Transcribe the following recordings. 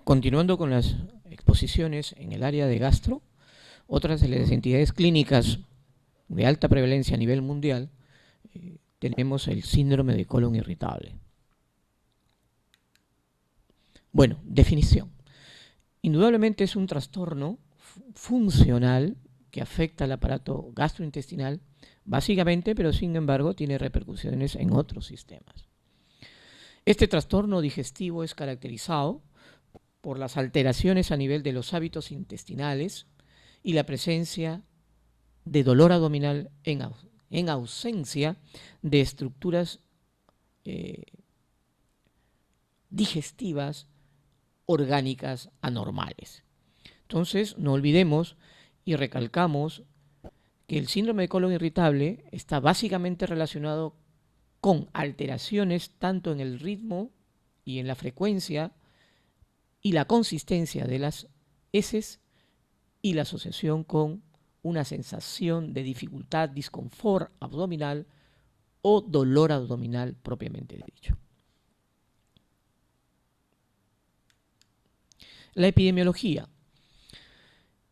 Continuando con las exposiciones en el área de gastro, otras de las entidades clínicas de alta prevalencia a nivel mundial, tenemos el síndrome de colon irritable. Bueno, definición. Indudablemente es un trastorno funcional que afecta al aparato gastrointestinal, básicamente, pero sin embargo tiene repercusiones en otros sistemas. Este trastorno digestivo es caracterizado por las alteraciones a nivel de los hábitos intestinales y la presencia de dolor abdominal en ausencia de estructuras digestivas orgánicas anormales. Entonces, no olvidemos y recalcamos que el síndrome de colon irritable está básicamente relacionado con alteraciones tanto en el ritmo y en la frecuencia y la consistencia de las heces y la asociación con una sensación de dificultad, disconfort abdominal o dolor abdominal propiamente dicho. La epidemiología.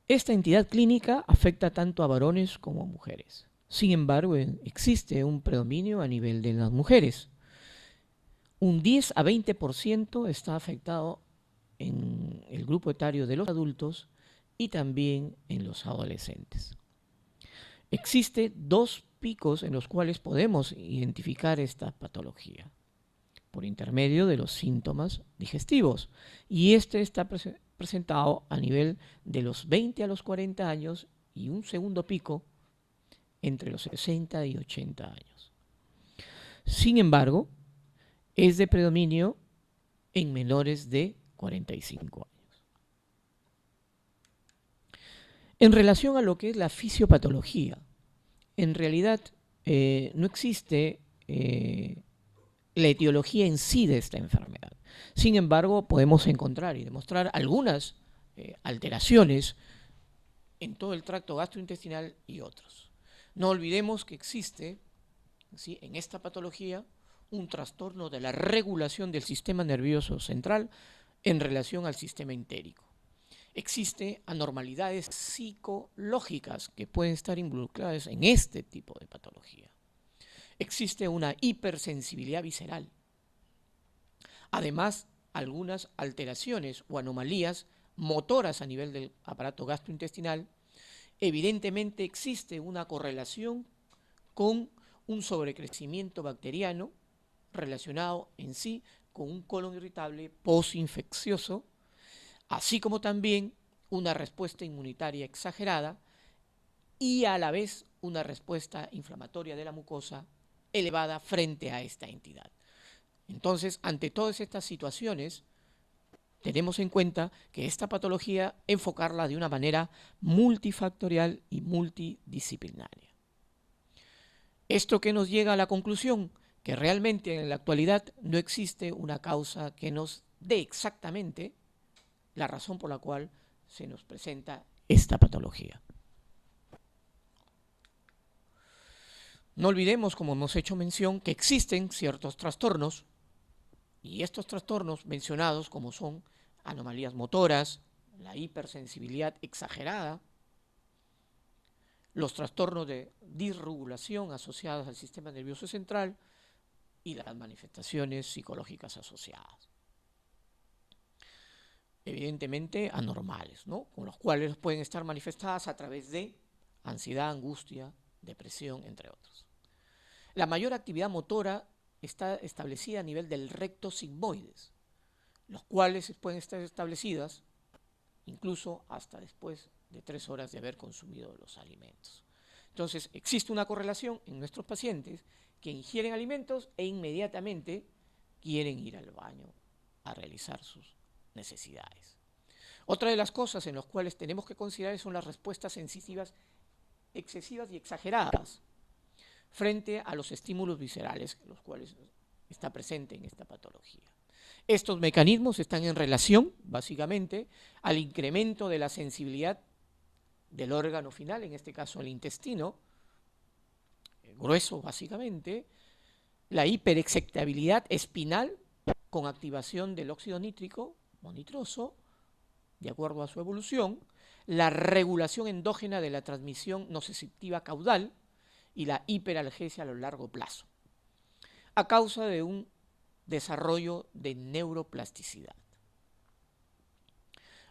Esta entidad clínica afecta tanto a varones como a mujeres. Sin embargo, existe un predominio a nivel de las mujeres. Un 10 a 20% está afectado en el grupo etario de los adultos y también en los adolescentes. Existen dos picos en los cuales podemos identificar esta patología por intermedio de los síntomas digestivos, y este está presentado a nivel de los 20 a los 40 años y un segundo pico entre los 60 y 80 años. Sin embargo, es de predominio en menores de 45 años. En relación a lo que es la fisiopatología, en realidad no existe la etiología en sí de esta enfermedad. Sin embargo, podemos encontrar y demostrar algunas alteraciones en todo el tracto gastrointestinal y otros. No olvidemos que existe, ¿sí?, en esta patología un trastorno de la regulación del sistema nervioso central en relación al sistema entérico. Existen anormalidades psicológicas que pueden estar involucradas en este tipo de patología. Existe una hipersensibilidad visceral. Además, algunas alteraciones o anomalías motoras a nivel del aparato gastrointestinal. Evidentemente existe una correlación con un sobrecrecimiento bacteriano relacionado en sí con un colon irritable postinfeccioso, así como también una respuesta inmunitaria exagerada y a la vez una respuesta inflamatoria de la mucosa elevada frente a esta entidad. Entonces, ante todas estas situaciones, tenemos en cuenta que esta patología enfocarla de una manera multifactorial y multidisciplinaria. Esto que nos llega a la conclusión que realmente en la actualidad no existe una causa que nos dé exactamente la razón por la cual se nos presenta esta patología. No olvidemos, como hemos hecho mención, que existen ciertos trastornos, y estos trastornos mencionados, como son anomalías motoras, la hipersensibilidad exagerada, los trastornos de disregulación asociados al sistema nervioso central y las manifestaciones psicológicas asociadas. Evidentemente anormales, ¿no?, con los cuales pueden estar manifestadas a través de ansiedad, angustia, depresión, entre otros. La mayor actividad motora está establecida a nivel del recto sigmoides, los cuales pueden estar establecidas incluso hasta después de 3 horas de haber consumido los alimentos. Entonces, existe una correlación en nuestros pacientes que ingieren alimentos e inmediatamente quieren ir al baño a realizar sus necesidades. Otra de las cosas en las cuales tenemos que considerar son las respuestas sensitivas excesivas y exageradas frente a los estímulos viscerales, los cuales está presente en esta patología. Estos mecanismos están en relación, básicamente, al incremento de la sensibilidad del órgano final, en este caso el intestino grueso, básicamente, la hiperexcitabilidad espinal con activación del óxido nítrico o nitroso de acuerdo a su evolución, la regulación endógena de la transmisión nociceptiva caudal y la hiperalgesia a lo largo plazo, a causa de un desarrollo de neuroplasticidad.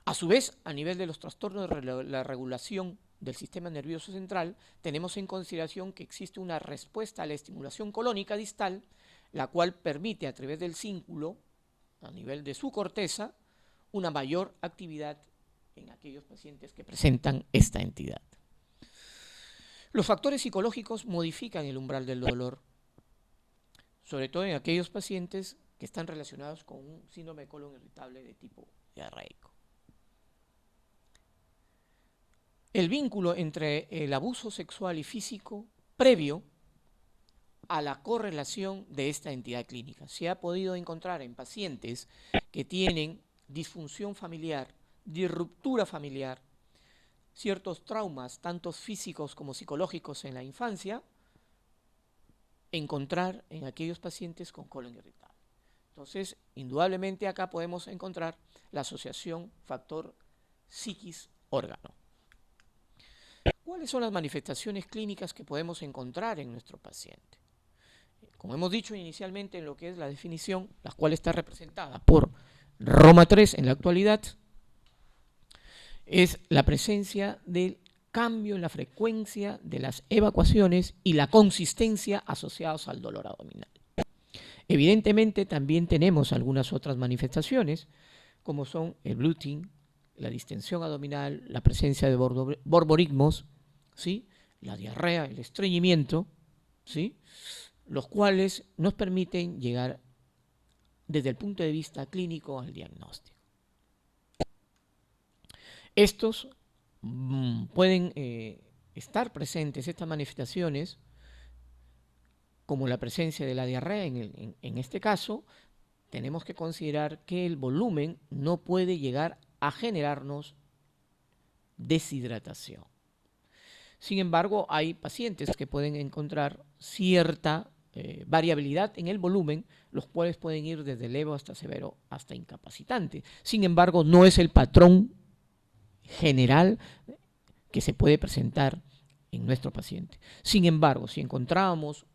A su vez, a nivel de los trastornos de la regulación del sistema nervioso central, tenemos en consideración que existe una respuesta a la estimulación colónica distal, la cual permite a través del cínculo, a nivel de su corteza, una mayor actividad en aquellos pacientes que presentan esta entidad. Los factores psicológicos modifican el umbral del dolor, sobre todo en aquellos pacientes que están relacionados con un síndrome de colon irritable de tipo diarreico. El vínculo entre el abuso sexual y físico previo a la correlación de esta entidad clínica. Se ha podido encontrar en pacientes que tienen disfunción familiar, disruptura familiar, ciertos traumas, tanto físicos como psicológicos en la infancia, encontrar en aquellos pacientes con colon irritable. Entonces, indudablemente acá podemos encontrar la asociación factor psiquis-órgano. ¿Cuáles son las manifestaciones clínicas que podemos encontrar en nuestro paciente? Como hemos dicho inicialmente en lo que es la definición, la cual está representada por Roma 3 en la actualidad, es la presencia del cambio en la frecuencia de las evacuaciones y la consistencia asociados al dolor abdominal. Evidentemente también tenemos algunas otras manifestaciones, como son el bloating, la distensión abdominal, la presencia de borborismos, ¿sí?, la diarrea, el estreñimiento, ¿sí?, los cuales nos permiten llegar desde el punto de vista clínico al diagnóstico. Estos pueden estar presentes, estas manifestaciones, como la presencia de la diarrea. En este caso, tenemos que considerar que el volumen no puede llegar a generarnos deshidratación. Sin embargo, hay pacientes que pueden encontrar cierta variabilidad en el volumen, los cuales pueden ir desde leve hasta severo hasta incapacitante. Sin embargo, no es el patrón general que se puede presentar en nuestro paciente. Sin embargo, si encontramos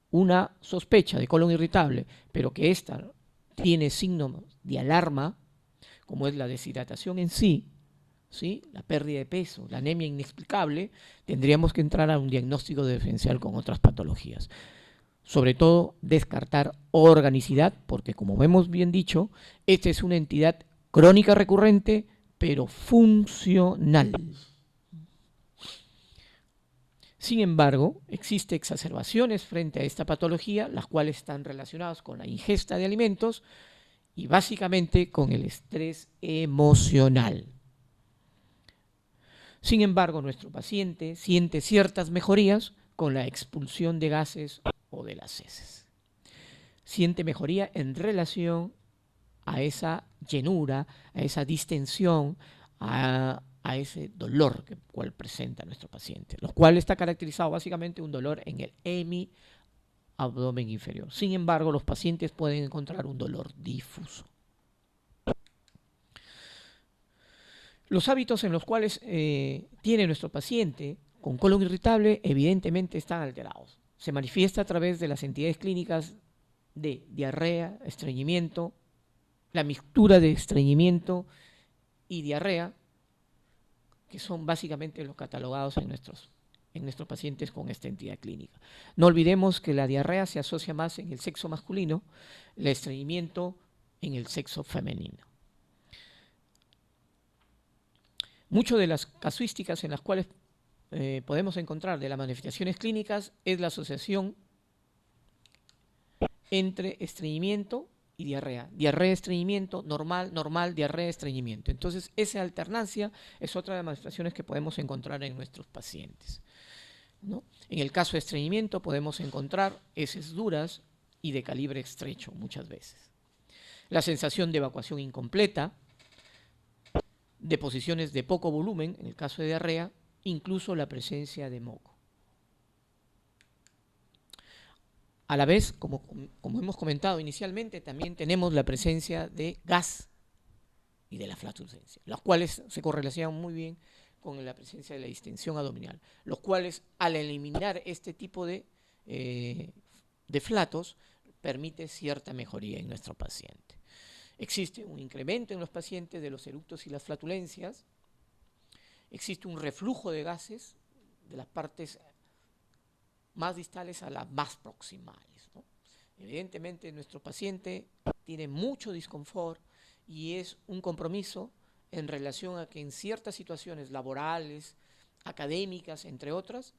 una sospecha de colon irritable, pero que ésta tiene signos de alarma, como es la deshidratación en sí, ¿sí?, la pérdida de peso, la anemia inexplicable, tendríamos que entrar a un diagnóstico diferencial con otras patologías. Sobre todo, descartar organicidad, porque como hemos bien dicho, esta es una entidad crónica recurrente, pero funcional. Sin embargo, existen exacerbaciones frente a esta patología, las cuales están relacionadas con la ingesta de alimentos y básicamente con el estrés emocional. Sin embargo, nuestro paciente siente ciertas mejorías con la expulsión de gases o de las heces. Siente mejoría en relación a esa llenura, a esa distensión, a ese dolor que cual presenta nuestro paciente, lo cual está caracterizado básicamente un dolor en el hemiabdomen inferior. Sin embargo, los pacientes pueden encontrar un dolor difuso. Los hábitos en los cuales tiene nuestro paciente con colon irritable evidentemente están alterados. Se manifiesta a través de las entidades clínicas de diarrea, estreñimiento, la mixtura de estreñimiento y diarrea, que son básicamente los catalogados en nuestros pacientes con esta entidad clínica. No olvidemos que la diarrea se asocia más en el sexo masculino, el estreñimiento en el sexo femenino. Muchas de las casuísticas en las cuales podemos encontrar de las manifestaciones clínicas es la asociación entre estreñimiento y diarrea. Diarrea, estreñimiento, normal, normal, diarrea, estreñimiento. Entonces, esa alternancia es otra de las manifestaciones que podemos encontrar en nuestros pacientes, ¿no? En el caso de estreñimiento podemos encontrar heces duras y de calibre estrecho muchas veces. La sensación de evacuación incompleta, deposiciones de poco volumen, en el caso de diarrea, incluso la presencia de moco. A la vez, como hemos comentado inicialmente, también tenemos la presencia de gas y de la flatulencia, las cuales se correlacionan muy bien con la presencia de la distensión abdominal, los cuales al eliminar este tipo de flatos permite cierta mejoría en nuestro paciente. Existe un incremento en los pacientes de los eructos y las flatulencias, existe un reflujo de gases de las partes más distales a las más proximales, ¿no? Evidentemente nuestro paciente tiene mucho disconfort y es un compromiso en relación a que en ciertas situaciones laborales, académicas, entre otras,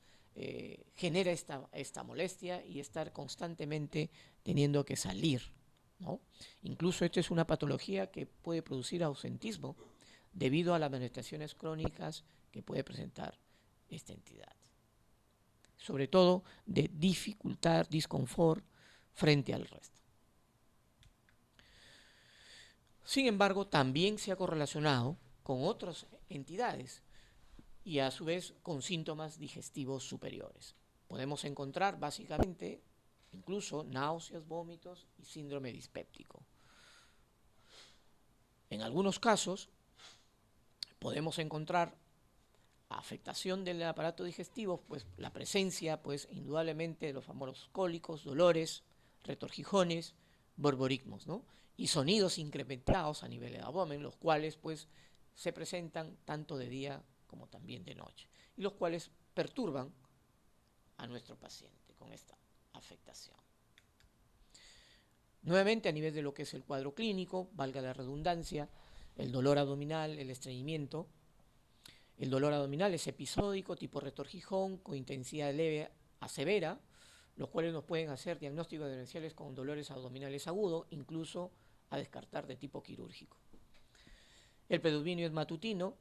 genera esta molestia y estar constantemente teniendo que salir, ¿no? Incluso esta es una patología que puede producir ausentismo debido a las manifestaciones crónicas que puede presentar esta entidad. Sobre todo de dificultad, disconfort frente al resto. Sin embargo, también se ha correlacionado con otras entidades y a su vez con síntomas digestivos superiores. Podemos encontrar básicamente incluso náuseas, vómitos y síndrome dispéptico. En algunos casos podemos encontrar afectación del aparato digestivo, pues la presencia, pues indudablemente de los famosos cólicos, dolores, retorjijones, borborigmos, ¿no? Y sonidos incrementados a nivel del abdomen, los cuales pues se presentan tanto de día como también de noche, y los cuales perturban a nuestro paciente con esta afectación. Nuevamente, a nivel de lo que es el cuadro clínico, valga la redundancia, el dolor abdominal, el estreñimiento. El dolor abdominal es episódico, tipo retorjijón, con intensidad leve a severa, los cuales nos pueden hacer diagnósticos diferenciales con dolores abdominales agudos, incluso a descartar de tipo quirúrgico. El predominio es matutino.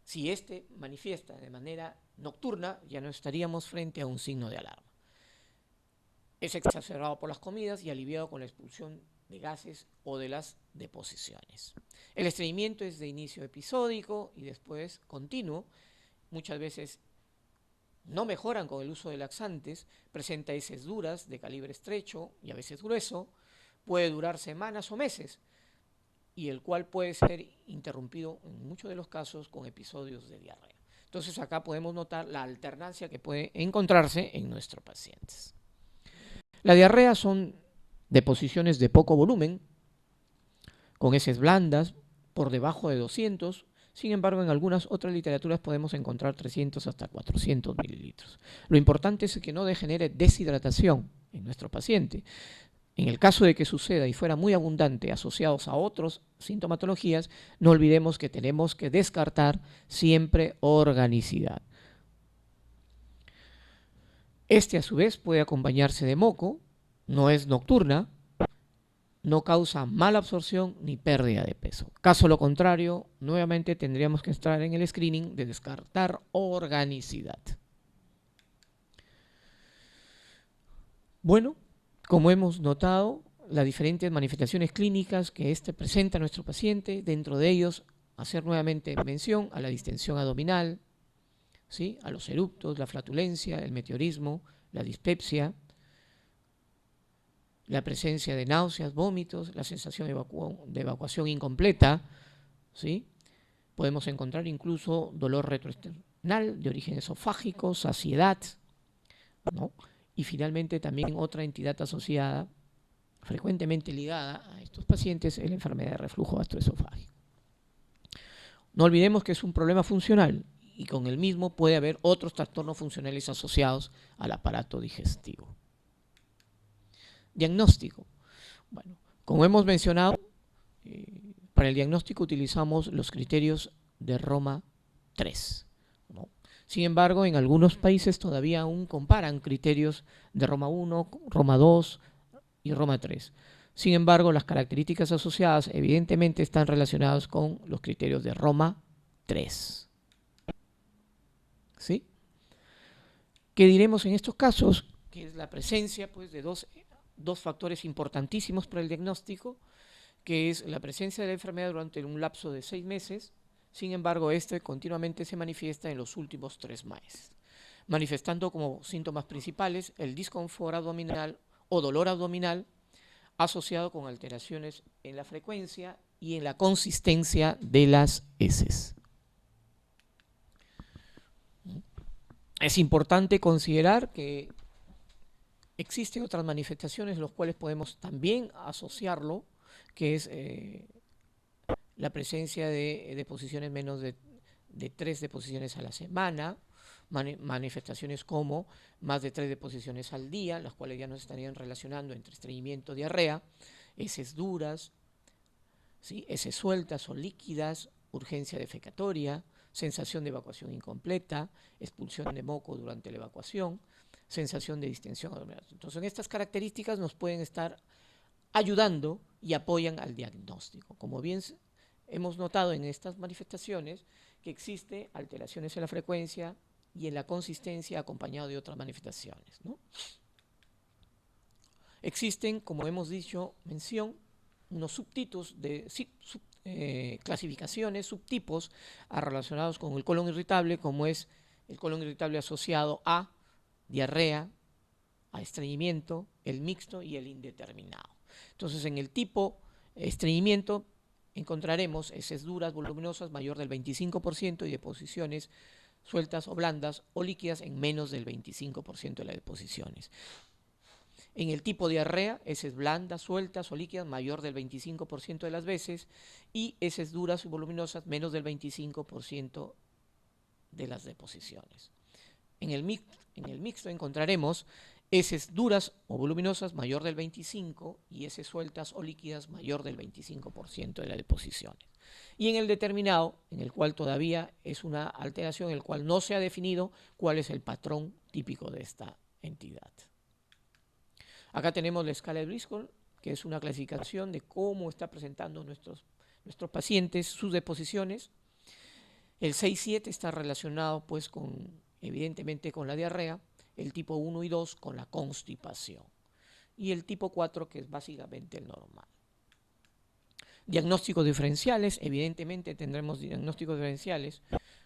Si este manifiesta de manera nocturna, ya no estaríamos frente a un signo de alarma. Es exacerbado por las comidas y aliviado con la expulsión de gases o de las deposiciones. El estreñimiento es de inicio episódico y después continuo. Muchas veces no mejoran con el uso de laxantes, presenta heces duras de calibre estrecho y a veces grueso, puede durar semanas o meses y el cual puede ser interrumpido en muchos de los casos con episodios de diarrea. Entonces acá podemos notar la alternancia que puede encontrarse en nuestros pacientes. La diarrea son deposiciones de poco volumen, con heces blandas, por debajo de 200. Sin embargo, en algunas otras literaturas podemos encontrar 300 hasta 400 mililitros. Lo importante es que no degenere deshidratación en nuestro paciente. En el caso de que suceda y fuera muy abundante asociados a otras sintomatologías, no olvidemos que tenemos que descartar siempre organicidad. Este a su vez puede acompañarse de moco, no es nocturna, no causa mala absorción ni pérdida de peso. Caso lo contrario, nuevamente tendríamos que estar en el screening de descartar organicidad. Bueno, como hemos notado, las diferentes manifestaciones clínicas que presenta nuestro paciente, dentro de ellos hacer nuevamente mención a la distensión abdominal, ¿sí?, a los eructos, la flatulencia, el meteorismo, la dispepsia, la presencia de náuseas, vómitos, la sensación de evacuación incompleta, ¿sí? Podemos encontrar incluso dolor retroesternal de origen esofágico, saciedad, ¿no? Y finalmente también otra entidad asociada, frecuentemente ligada a estos pacientes, es la enfermedad de reflujo gastroesofágico. No olvidemos que es un problema funcional y con el mismo puede haber otros trastornos funcionales asociados al aparato digestivo. Diagnóstico. Bueno, como hemos mencionado, para el diagnóstico utilizamos los criterios de Roma 3, ¿no? Sin embargo, en algunos países todavía aún comparan criterios de Roma 1, Roma 2 y Roma 3. Sin embargo, las características asociadas evidentemente están relacionadas con los criterios de Roma 3. ¿Sí? ¿Qué diremos en estos casos? Que es la presencia, pues, de dos factores importantísimos para el diagnóstico, que es la presencia de la enfermedad durante un lapso de 6 meses. Sin embargo, este continuamente se manifiesta en los últimos 3 meses, manifestando como síntomas principales el disconfort abdominal o dolor abdominal asociado con alteraciones en la frecuencia y en la consistencia de las heces. Es importante considerar que existen otras manifestaciones, las cuales podemos también asociarlo, que es la presencia de deposiciones menos de 3 deposiciones a la semana, manifestaciones como más de 3 deposiciones al día, las cuales ya nos estarían relacionando entre estreñimiento, diarrea, heces duras, ¿sí? Heces sueltas o líquidas, urgencia defecatoria, sensación de evacuación incompleta, expulsión de moco durante la evacuación, sensación de distensión abdominal. Entonces, estas características nos pueden estar ayudando y apoyan al diagnóstico. Como bien hemos notado en estas manifestaciones, que existe alteraciones en la frecuencia y en la consistencia acompañado de otras manifestaciones, ¿no? Existen, como hemos dicho, unos subtipos de clasificaciones, subtipos relacionados con el colon irritable, como es el colon irritable asociado a diarrea, a estreñimiento, el mixto y el indeterminado. Entonces, en el tipo estreñimiento encontraremos heces duras, voluminosas, mayor del 25% y deposiciones sueltas o blandas o líquidas en menos del 25% de las deposiciones. En el tipo diarrea, heces blandas, sueltas o líquidas, mayor del 25% de las veces, y heces duras y voluminosas, menos del 25% de las deposiciones. En el mixto encontraremos heces duras o voluminosas, mayor del 25%, y heces sueltas o líquidas, mayor del 25% de las deposiciones. Y en el determinado, en el cual todavía es una alteración, en el cual no se ha definido cuál es el patrón típico de esta entidad. Acá tenemos la escala de Driscoll, que es una clasificación de cómo está presentando nuestros pacientes sus deposiciones. El 6-7 está relacionado, pues, evidentemente con la diarrea, el tipo 1 y 2 con la constipación, y el tipo 4, que es básicamente el normal. Diagnósticos diferenciales, evidentemente tendremos diagnósticos diferenciales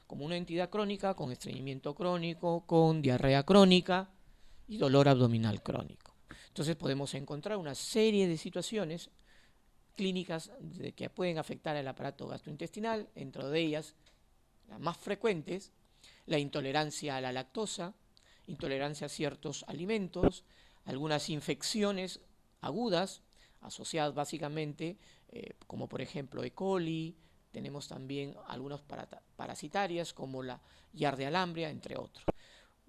como una entidad crónica, con estreñimiento crónico, con diarrea crónica y dolor abdominal crónico. Entonces podemos encontrar una serie de situaciones clínicas que pueden afectar al aparato gastrointestinal, entre de ellas las más frecuentes, la intolerancia a la lactosa, intolerancia a ciertos alimentos, algunas infecciones agudas asociadas básicamente, como por ejemplo E. coli, tenemos también algunas parasitarias como la Giardia alambria, entre otros.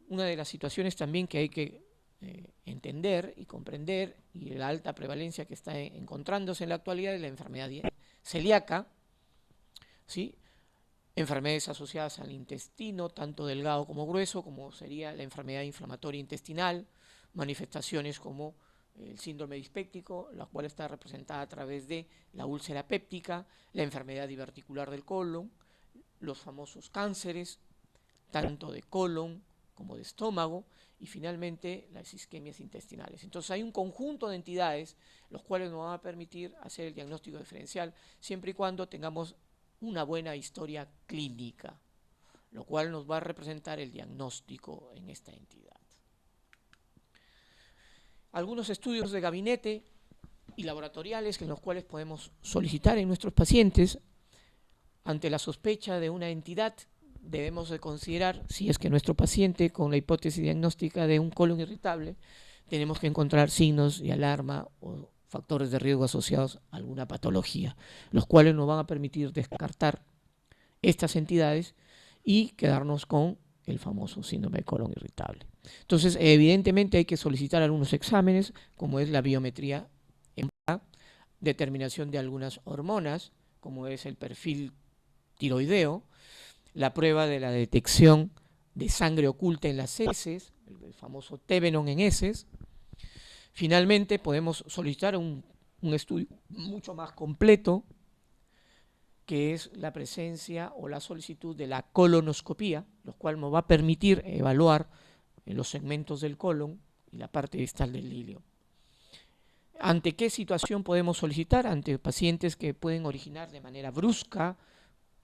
Una de las situaciones también que hay que entender y comprender, y la alta prevalencia que está encontrándose en la actualidad, es la enfermedad celíaca, ¿sí? Enfermedades asociadas al intestino, tanto delgado como grueso, como sería la enfermedad inflamatoria intestinal, manifestaciones como el síndrome dispéptico, la cual está representada a través de la úlcera péptica, la enfermedad diverticular del colon, los famosos cánceres, tanto de colon como de estómago, y finalmente las isquemias intestinales. Entonces hay un conjunto de entidades los cuales nos van a permitir hacer el diagnóstico diferencial, siempre y cuando tengamos una buena historia clínica, lo cual nos va a representar el diagnóstico en esta entidad. Algunos estudios de gabinete y laboratoriales en los cuales podemos solicitar en nuestros pacientes, ante la sospecha de una entidad, debemos de considerar si es que nuestro paciente con la hipótesis diagnóstica de un colon irritable, tenemos que encontrar signos de alarma o factores de riesgo asociados a alguna patología, los cuales nos van a permitir descartar estas entidades y quedarnos con el famoso síndrome de colon irritable. Entonces, evidentemente hay que solicitar algunos exámenes, como es la biometría hepática, determinación de algunas hormonas, como es el perfil tiroideo, la prueba de la detección de sangre oculta en las heces, el famoso Tevenon en heces. Finalmente, podemos solicitar un estudio mucho más completo, que es la presencia o la solicitud de la colonoscopía, lo cual nos va a permitir evaluar los segmentos del colon y la parte distal del ilio. ¿Ante qué situación podemos solicitar? Ante pacientes que pueden originar de manera brusca,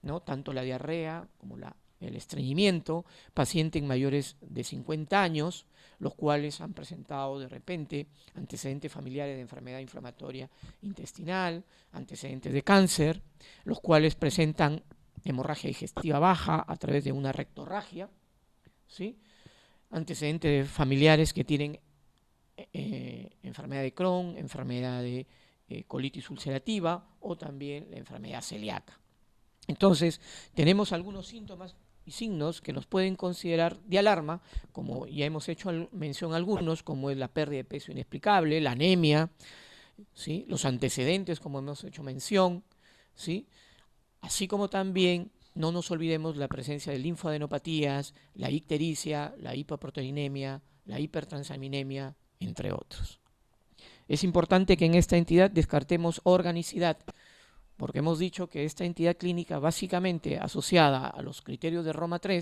¿no? Tanto la diarrea como la el estreñimiento, pacientes mayores de 50 años, los cuales han presentado de repente antecedentes familiares de enfermedad inflamatoria intestinal, antecedentes de cáncer, los cuales presentan hemorragia digestiva baja a través de una rectorragia, ¿sí? Antecedentes familiares que tienen enfermedad de Crohn, enfermedad de colitis ulcerativa o también la enfermedad celíaca. Entonces, tenemos algunos síntomas y signos que nos pueden considerar de alarma, como ya hemos hecho mención a algunos, como es la pérdida de peso inexplicable, la anemia, ¿sí? Los antecedentes, como hemos hecho mención, ¿sí? Así como también no nos olvidemos la presencia de linfadenopatías, la ictericia, la hipoproteinemia, la hipertransaminemia, entre otros. Es importante que en esta entidad descartemos organicidad, porque hemos dicho que esta entidad clínica básicamente asociada a los criterios de Roma III,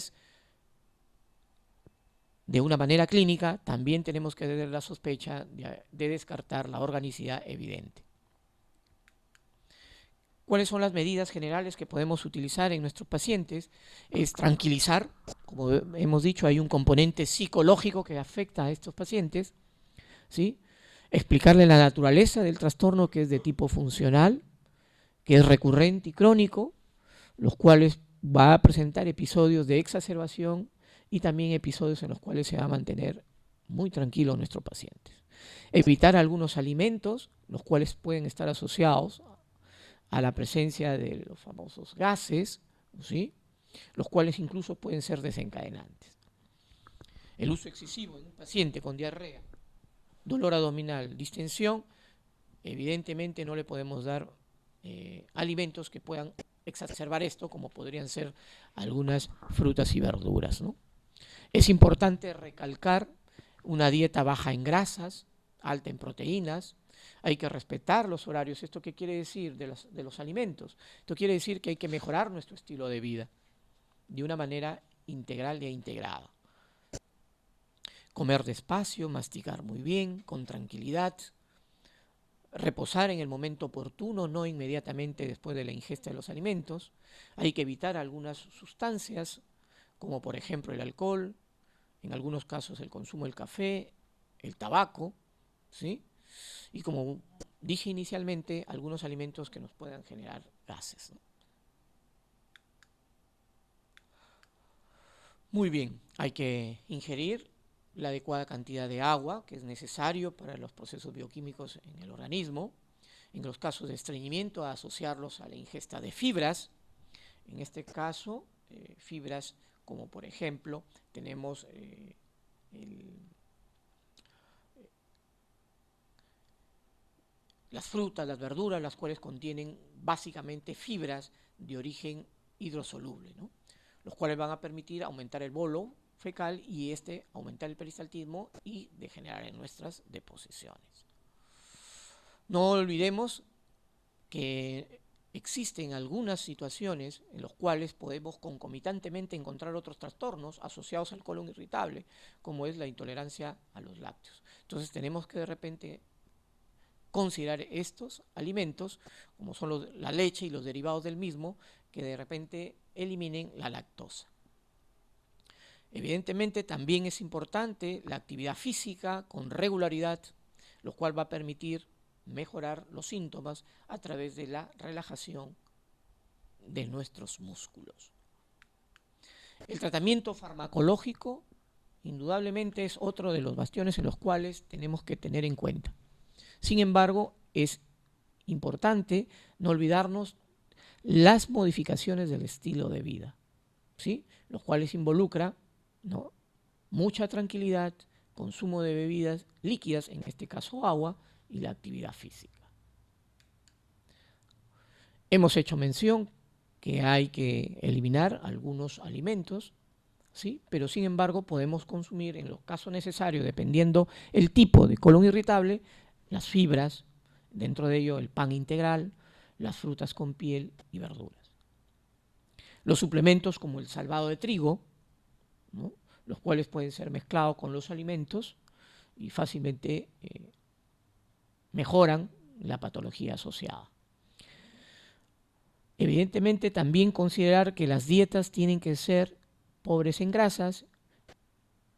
de una manera clínica, también tenemos que tener la sospecha de descartar la organicidad evidente. ¿Cuáles son las medidas generales que podemos utilizar en nuestros pacientes? Es tranquilizar, como hemos dicho, hay un componente psicológico que afecta a estos pacientes, ¿sí? Explicarle la naturaleza del trastorno, que es de tipo funcional, que es recurrente y crónico, los cuales va a presentar episodios de exacerbación y también episodios en los cuales se va a mantener muy tranquilo nuestro paciente. Evitar algunos alimentos, los cuales pueden estar asociados a la presencia de los famosos gases, ¿sí? Los cuales incluso pueden ser desencadenantes. El uso excesivo en un paciente con diarrea, dolor abdominal, distensión, evidentemente no le podemos dar alimentos que puedan exacerbar esto, como podrían ser algunas frutas y verduras, ¿no? Es importante recalcar una dieta baja en grasas, alta en proteínas. Hay que respetar los horarios. ¿Esto qué quiere decir de los alimentos? Esto quiere decir que hay que mejorar nuestro estilo de vida de una manera integral e integrada. Comer despacio, masticar muy bien, con tranquilidad. Reposar en el momento oportuno, no inmediatamente después de la ingesta de los alimentos. Hay que evitar algunas sustancias, como por ejemplo el alcohol, en algunos casos el consumo del café, el tabaco, ¿sí? Y como dije inicialmente, algunos alimentos que nos puedan generar gases, ¿no? Muy bien, hay que ingerir la adecuada cantidad de agua que es necesario para los procesos bioquímicos en el organismo. En los casos de estreñimiento, asociarlos a la ingesta de fibras. En este caso, fibras como por ejemplo tenemos las frutas, las verduras, las cuales contienen básicamente fibras de origen hidrosoluble, ¿no? Los cuales van a permitir aumentar el bolo fecal y aumentar el peristaltismo y degenerar en nuestras deposiciones. No olvidemos que existen algunas situaciones en las cuales podemos concomitantemente encontrar otros trastornos asociados al colon irritable, como es la intolerancia a los lácteos. Entonces tenemos que de repente considerar estos alimentos, como son la leche y los derivados del mismo, que de repente eliminen la lactosa. Evidentemente también es importante la actividad física con regularidad, lo cual va a permitir mejorar los síntomas a través de la relajación de nuestros músculos. El tratamiento farmacológico indudablemente es otro de los bastiones en los cuales tenemos que tener en cuenta. Sin embargo, es importante no olvidarnos las modificaciones del estilo de vida, ¿sí? Los cuales involucra, ¿no?, mucha tranquilidad, consumo de bebidas líquidas, en este caso agua, y la actividad física. Hemos hecho mención que hay que eliminar algunos alimentos, ¿sí? Pero sin embargo podemos consumir en los casos necesarios, dependiendo el tipo de colon irritable, las fibras, dentro de ello el pan integral, las frutas con piel y verduras. Los suplementos como el salvado de trigo, ¿no?, los cuales pueden ser mezclados con los alimentos y fácilmente mejoran la patología asociada. Evidentemente también considerar que las dietas tienen que ser pobres en grasas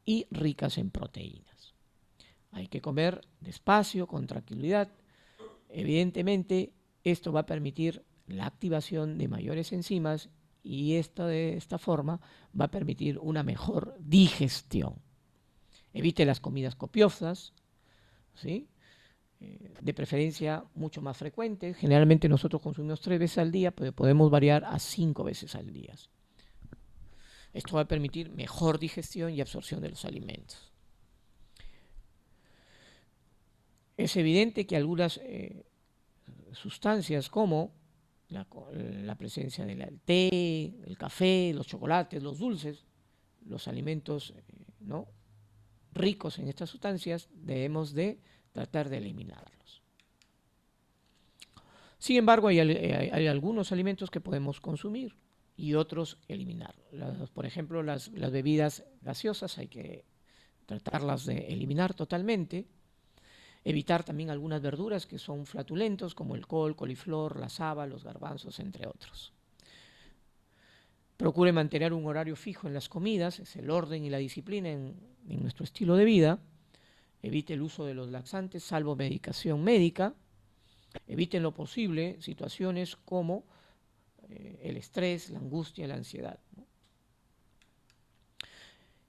y ricas en proteínas. Hay que comer despacio, con tranquilidad. Evidentemente, esto va a permitir la activación de mayores enzimas y de esta forma va a permitir una mejor digestión. Evite las comidas copiosas, ¿sí? De preferencia mucho más frecuentes. Generalmente nosotros consumimos 3 veces al día, pero podemos variar a 5 veces al día. Esto va a permitir mejor digestión y absorción de los alimentos. Es evidente que algunas sustancias como la presencia del té, el café, los chocolates, los dulces, los alimentos ¿no? ricos en estas sustancias, debemos de tratar de eliminarlos. Sin embargo, hay algunos alimentos que podemos consumir y otros eliminar. Por ejemplo, las bebidas gaseosas hay que tratarlas de eliminar totalmente. Evitar también algunas verduras que son flatulentos, como el col, coliflor, la haba, los garbanzos, entre otros. Procure mantener un horario fijo en las comidas, es el orden y la disciplina en nuestro estilo de vida. Evite el uso de los laxantes, salvo medicación médica. Evite en lo posible situaciones como el estrés, la angustia, la ansiedad, ¿no?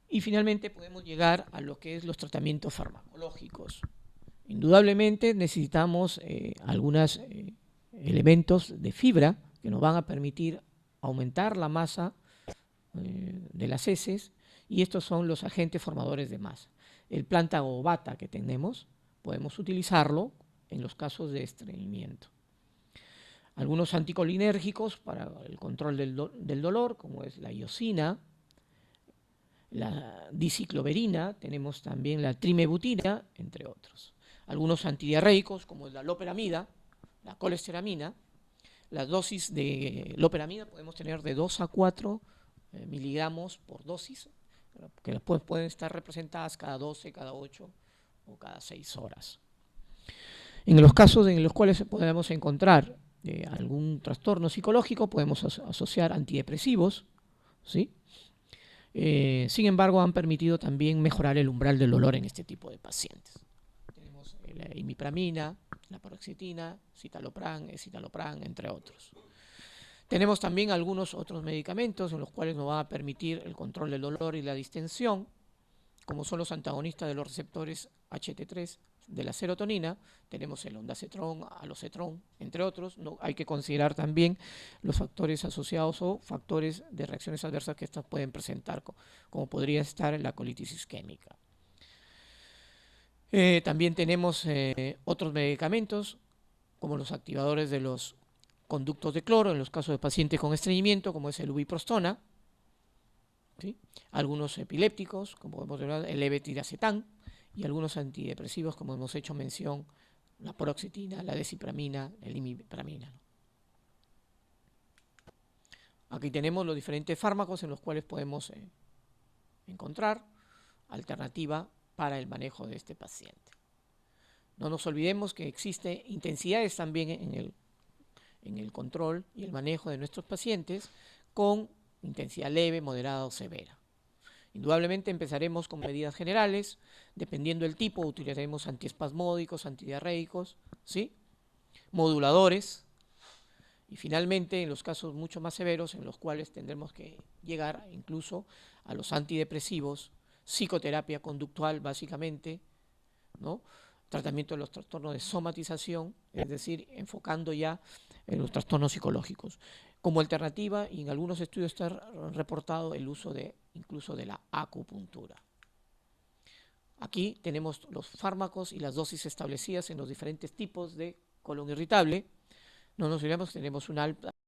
Y finalmente podemos llegar a lo que es los tratamientos farmacológicos. Indudablemente necesitamos algunos elementos de fibra que nos van a permitir aumentar la masa de las heces, y estos son los agentes formadores de masa. El plántago bata que tenemos, podemos utilizarlo en los casos de estreñimiento. Algunos anticolinérgicos para el control del dolor, como es la iosina, la dicicloverina, tenemos también la trimebutina, entre otros. Algunos antidiarreicos, como es la loperamida, la colesteramina. La dosis de loperamida podemos tener de 2 a 4 miligramos por dosis, que después pueden estar representadas cada 12, cada 8 o cada 6 horas. En los casos en los cuales podemos encontrar algún trastorno psicológico, podemos asociar antidepresivos, ¿sí? Sin embargo, han permitido también mejorar el umbral del dolor en este tipo de pacientes. Tenemos la imipramina, la paroxetina, citalopram, escitalopram, entre otros. Tenemos también algunos otros medicamentos en los cuales nos van a permitir el control del dolor y la distensión, como son los antagonistas de los receptores HT3 de la serotonina. Tenemos el ondansetron, alocetrón, entre otros. No, hay que considerar también los factores asociados o factores de reacciones adversas que estas pueden presentar, como podría estar en la colitis isquémica. También tenemos otros medicamentos, como los activadores de los conductos de cloro, en los casos de pacientes con estreñimiento, como es el ubiprostona, ¿sí? Algunos epilépticos, como podemos ver, el levetiracetam, y algunos antidepresivos, como hemos hecho mención, la paroxetina, la desipramina, el imipramina. Aquí tenemos los diferentes fármacos en los cuales podemos encontrar alternativa para el manejo de este paciente. No nos olvidemos que existen intensidades también en el control y el manejo de nuestros pacientes, con intensidad leve, moderada o severa. Indudablemente empezaremos con medidas generales, dependiendo del tipo, utilizaremos antiespasmódicos, antidiarreicos, ¿sí? Moduladores, y finalmente en los casos mucho más severos, en los cuales tendremos que llegar incluso a los antidepresivos, psicoterapia conductual básicamente, ¿no? Tratamiento de los trastornos de somatización, es decir, enfocando ya en los trastornos psicológicos. Como alternativa, y en algunos estudios está reportado el uso incluso de la acupuntura. Aquí tenemos los fármacos y las dosis establecidas en los diferentes tipos de colon irritable. No nos olvidemos que tenemos una alta